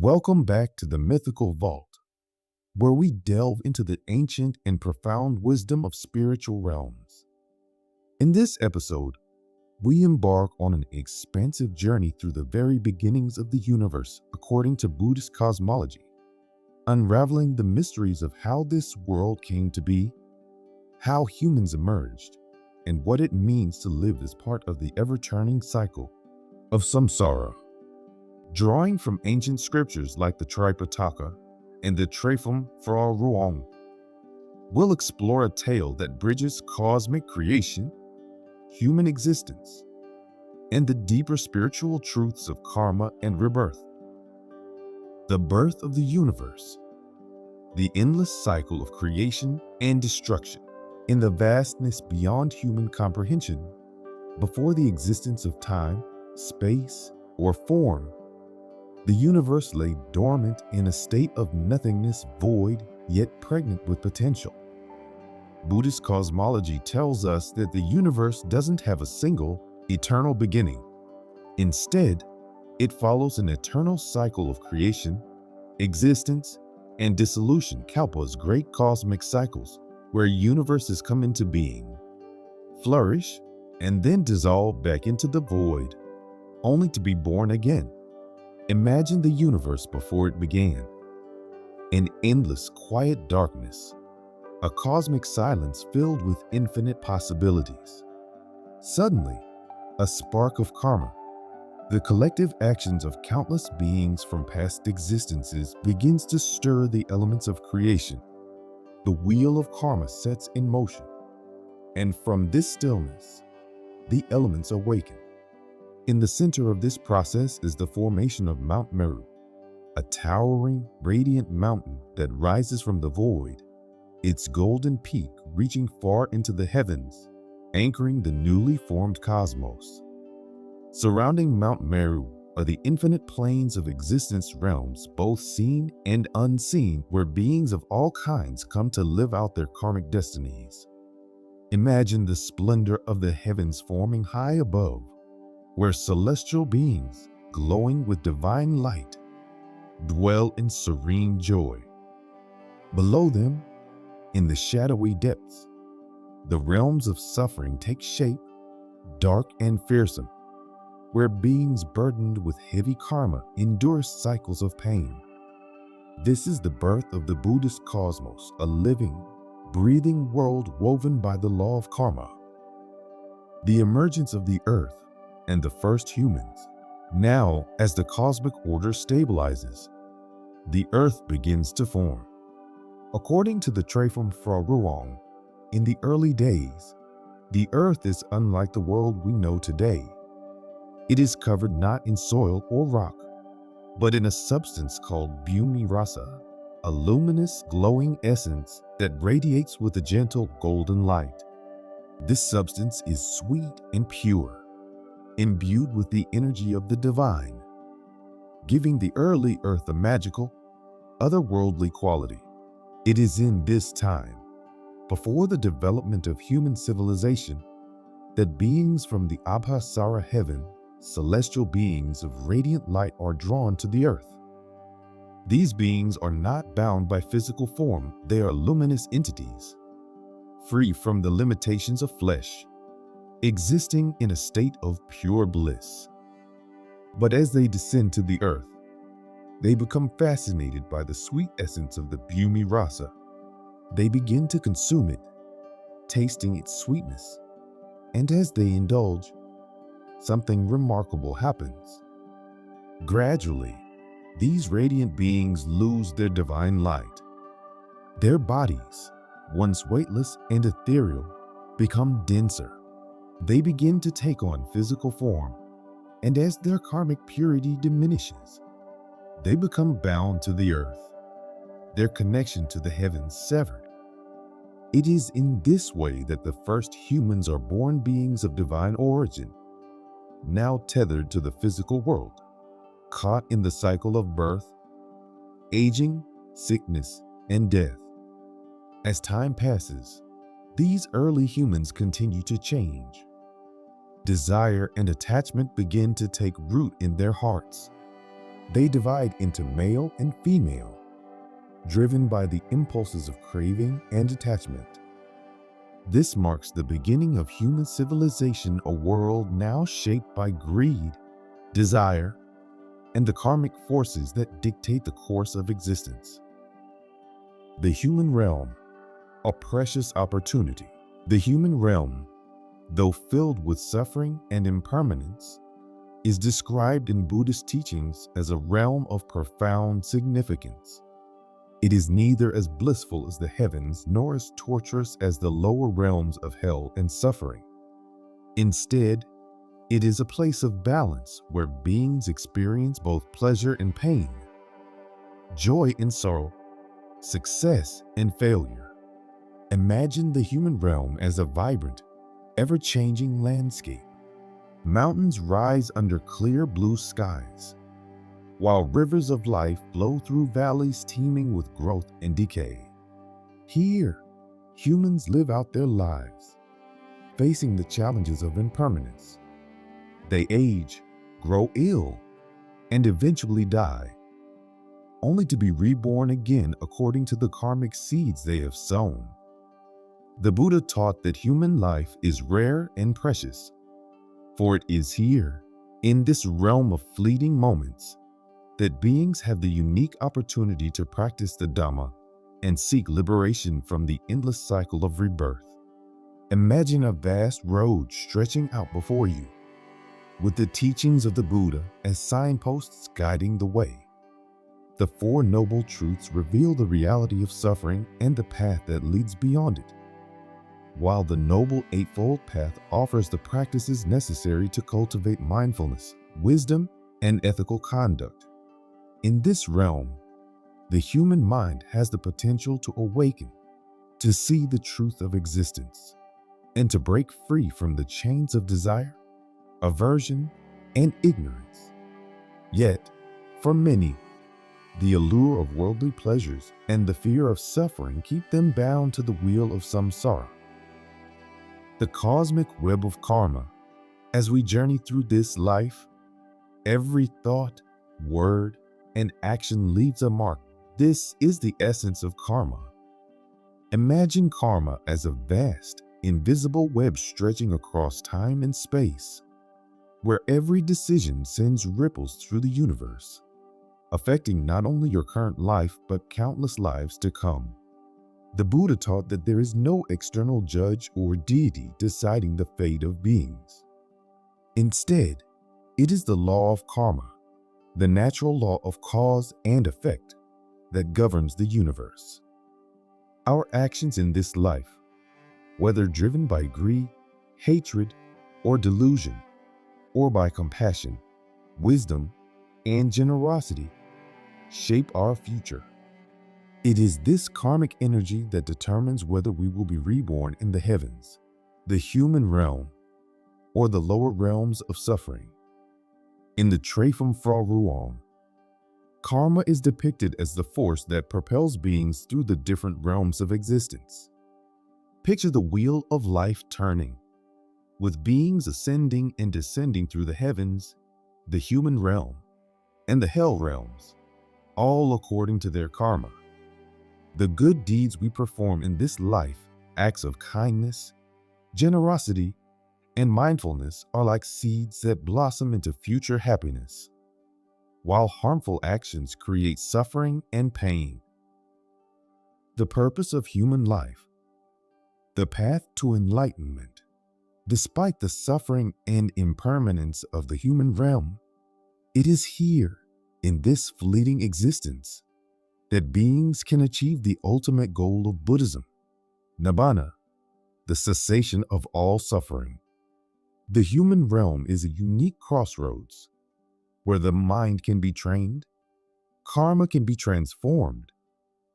Welcome back to the Mythical Vault, where we delve into the ancient and profound wisdom of spiritual realms. In this episode, we embark on an expansive journey through the very beginnings of the universe according to Buddhist cosmology, unraveling the mysteries of how this world came to be, how humans emerged, and what it means to live as part of the ever-turning cycle of Samsara. Drawing from ancient scriptures like the Tripitaka and the Traiphum Phra Ruang, we'll explore a tale that bridges cosmic creation, human existence, and the deeper spiritual truths of karma and rebirth. The birth of the universe, the endless cycle of creation and destruction, in the vastness beyond human comprehension, before the existence of time, space, or form. The universe lay dormant in a state of nothingness, void, yet pregnant with potential. Buddhist cosmology tells us that the universe doesn't have a single, eternal beginning. Instead, it follows an eternal cycle of creation, existence, and dissolution, Kalpa's great cosmic cycles, where universes come into being, flourish, and then dissolve back into the void, only to be born again. Imagine the universe before it began. An endless, quiet darkness, a cosmic silence filled with infinite possibilities. Suddenly, a spark of karma, the collective actions of countless beings from past existences, begins to stir the elements of creation. The wheel of karma sets in motion, and from this stillness, the elements awaken. In the center of this process is the formation of Mount Meru, a towering, radiant mountain that rises from the void, its golden peak reaching far into the heavens, anchoring the newly formed cosmos. Surrounding Mount Meru are the infinite planes of existence realms, both seen and unseen, where beings of all kinds come to live out their karmic destinies. Imagine the splendor of the heavens forming high above, where celestial beings, glowing with divine light, dwell in serene joy. Below them, in the shadowy depths, the realms of suffering take shape, dark and fearsome, where beings burdened with heavy karma endure cycles of pain. This is the birth of the Buddhist cosmos, a living, breathing world woven by the law of karma. The emergence of the earth and the first humans. Now, as the cosmic order stabilizes, the earth begins to form. According to the Traiphum Phra Ruang, in the early days, the earth is unlike the world we know today. It is covered not in soil or rock, but in a substance called Bhumi Rasa, a luminous, glowing essence that radiates with a gentle golden light. This substance is sweet and pure, imbued with the energy of the divine, giving the early earth a magical, otherworldly quality. It is in this time, before the development of human civilization, that beings from the Abhasara heaven, celestial beings of radiant light, are drawn to the earth. These beings are not bound by physical form. They are luminous entities, free from the limitations of flesh, existing in a state of pure bliss. But as they descend to the earth, they become fascinated by the sweet essence of the Bhumi Rasa. They begin to consume it, tasting its sweetness. And as they indulge, something remarkable happens. Gradually, these radiant beings lose their divine light. Their bodies, once weightless and ethereal, become denser. They begin to take on physical form, and as their karmic purity diminishes, they become bound to the earth, their connection to the heavens severed. It is in this way that the first humans are born beings of divine origin, now tethered to the physical world, caught in the cycle of birth, aging, sickness, and death. As time passes, these early humans continue to change. Desire and attachment begin to take root in their hearts. They divide into male and female, driven by the impulses of craving and attachment. This marks the beginning of human civilization, a world now shaped by greed, desire, and the karmic forces that dictate the course of existence. The human realm, a precious opportunity. The human realm, though filled with suffering and impermanence, is described in Buddhist teachings as a realm of profound significance. It is neither as blissful as the heavens nor as torturous as the lower realms of hell and suffering. Instead, it is a place of balance where beings experience both pleasure and pain, joy and sorrow, success and failure. Imagine the human realm as a vibrant, ever-changing landscape. Mountains rise under clear blue skies, while rivers of life flow through valleys teeming with growth and decay. Here, humans live out their lives, facing the challenges of impermanence. They age, grow ill, and eventually die, only to be reborn again according to the karmic seeds they have sown. The Buddha taught that human life is rare and precious, for it is here, in this realm of fleeting moments, that beings have the unique opportunity to practice the Dhamma and seek liberation from the endless cycle of rebirth. Imagine a vast road stretching out before you, with the teachings of the Buddha as signposts guiding the way. The Four Noble Truths reveal the reality of suffering and the path that leads beyond it, while the Noble Eightfold Path offers the practices necessary to cultivate mindfulness, wisdom, and ethical conduct. In this realm, the human mind has the potential to awaken, to see the truth of existence, and to break free from the chains of desire, aversion, and ignorance. Yet, for many, the allure of worldly pleasures and the fear of suffering keep them bound to the wheel of samsara. The cosmic web of karma. As we journey through this life, every thought, word, and action leaves a mark. This is the essence of karma. Imagine karma as a vast, invisible web stretching across time and space, where every decision sends ripples through the universe, affecting not only your current life but countless lives to come. The Buddha taught that there is no external judge or deity deciding the fate of beings. Instead, it is the law of karma, the natural law of cause and effect, that governs the universe. Our actions in this life, whether driven by greed, hatred, or delusion, or by compassion, wisdom, and generosity, shape our future. It is this karmic energy that determines whether we will be reborn in the heavens, the human realm, or the lower realms of suffering. In the Traiphum Phra Ruang, karma is depicted as the force that propels beings through the different realms of existence. Picture the wheel of life turning, with beings ascending and descending through the heavens, the human realm, and the hell realms, all according to their karma. The good deeds we perform in this life, acts of kindness, generosity, and mindfulness, are like seeds that blossom into future happiness, while harmful actions create suffering and pain. The purpose of human life. The path to enlightenment. Despite the suffering and impermanence of the human realm, it is here, in this fleeting existence, that beings can achieve the ultimate goal of Buddhism, Nibbana, the cessation of all suffering. The human realm is a unique crossroads where the mind can be trained, karma can be transformed,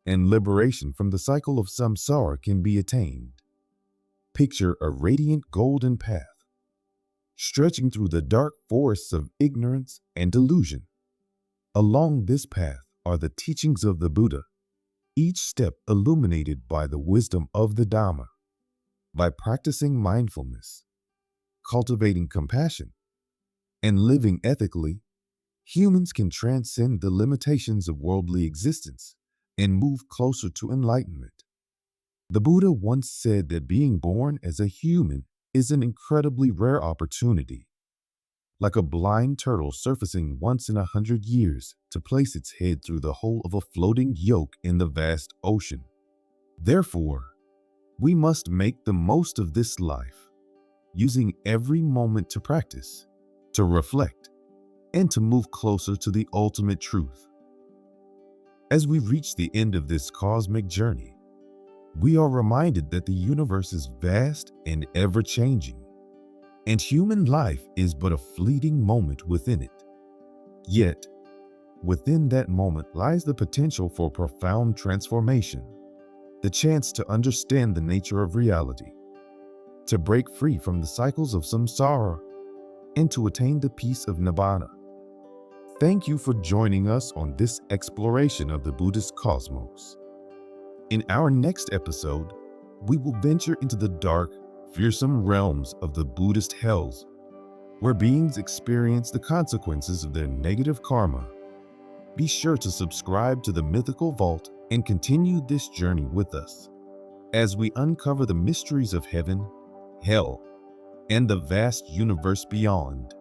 and liberation from the cycle of samsara can be attained. Picture a radiant golden path, stretching through the dark forests of ignorance and delusion. Along this path are the teachings of the Buddha, each step illuminated by the wisdom of the Dhamma. By practicing mindfulness, cultivating compassion, and living ethically, humans can transcend the limitations of worldly existence and move closer to enlightenment. The Buddha once said that being born as a human is an incredibly rare opportunity, like a blind turtle surfacing once in 100 years to place its head through the hole of a floating yoke in the vast ocean. Therefore, we must make the most of this life, using every moment to practice, to reflect, and to move closer to the ultimate truth. As we reach the end of this cosmic journey, we are reminded that the universe is vast and ever-changing, and human life is but a fleeting moment within it. Yet, within that moment lies the potential for profound transformation, the chance to understand the nature of reality, to break free from the cycles of samsara, and to attain the peace of nibbana. Thank you for joining us on this exploration of the Buddhist cosmos. In our next episode, we will venture into the dark, fearsome realms of the Buddhist hells, where beings experience the consequences of their negative karma. Be sure to subscribe to the Mythical Vault and continue this journey with us as we uncover the mysteries of heaven, hell, and the vast universe beyond.